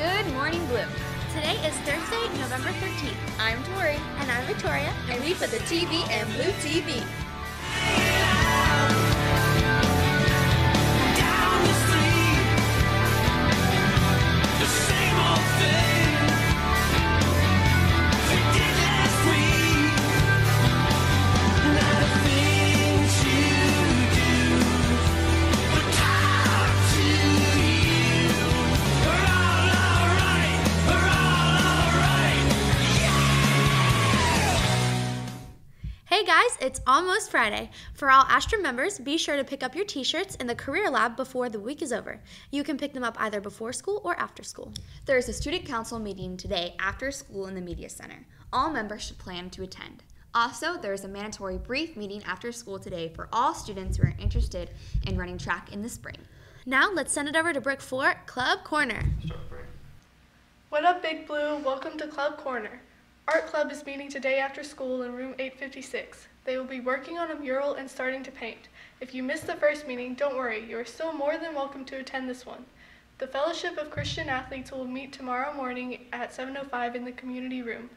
Good Morning Blue. Today is Thursday, November 13th. I'm Tori. And I'm Victoria. And we put the TV in Blue TV. Down the street, the same old thing we did last week. Not a thing to do but talk to you. We're all alright. We're all alright. Hey guys, it's almost Friday. For all Astra members, be sure to pick up your t-shirts in the Career Lab before the week is over. You can pick them up either before school or after school. There's a student council meeting today after school in the Media Center. All members should plan to attend. Also, there is a mandatory brief meeting after school today for all students who are interested in running track in the spring. Now let's send it over to Brooke for Club Corner. What up, Big Blue? Welcome to Club Corner. Art Club is meeting today after school in room 856. They will be working on a mural and starting to paint. If you missed the first meeting, don't worry, you are still more than welcome to attend this one. The Fellowship of Christian Athletes will meet tomorrow morning at 7:05 in the community room.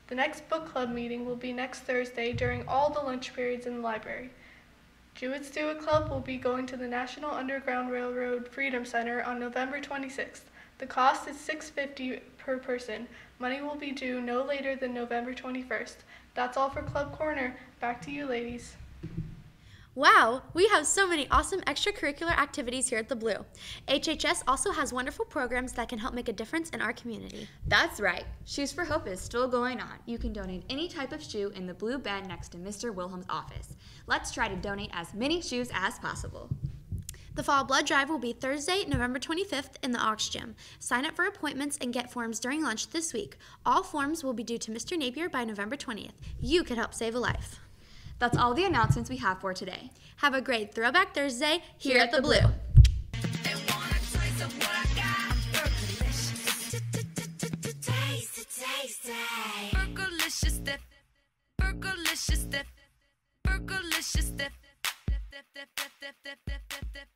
The next book club meeting will be next Thursday during all the lunch periods in the library. Jewett Stewart Club will be going to the National Underground Railroad Freedom Center on November 26th. The cost is $6.50 per person. Money will be due no later than November 21st. That's all for Club Corner. Back to you, ladies. Wow, we have so many awesome extracurricular activities here at the Blue. HHS also has wonderful programs that can help make a difference in our community. That's right. Shoes for Hope is still going on. You can donate any type of shoe in the blue bin next to Mr. Wilhelm's office. Let's try to donate as many shoes as possible. The Fall Blood Drive will be Thursday, November 25th in the Aux Gym. Sign up for appointments and get forms during lunch this week. All forms will be due to Mr. Napier by November 20th. You could help save a life. That's all the announcements we have for today. Have a great Throwback Thursday here at the Blue. They want a taste of what I got. Burgerlicious dip. Burgerlicious dip. Burgerlicious dip. Dip, dip, dip, dip, dip, dip, dip, dip.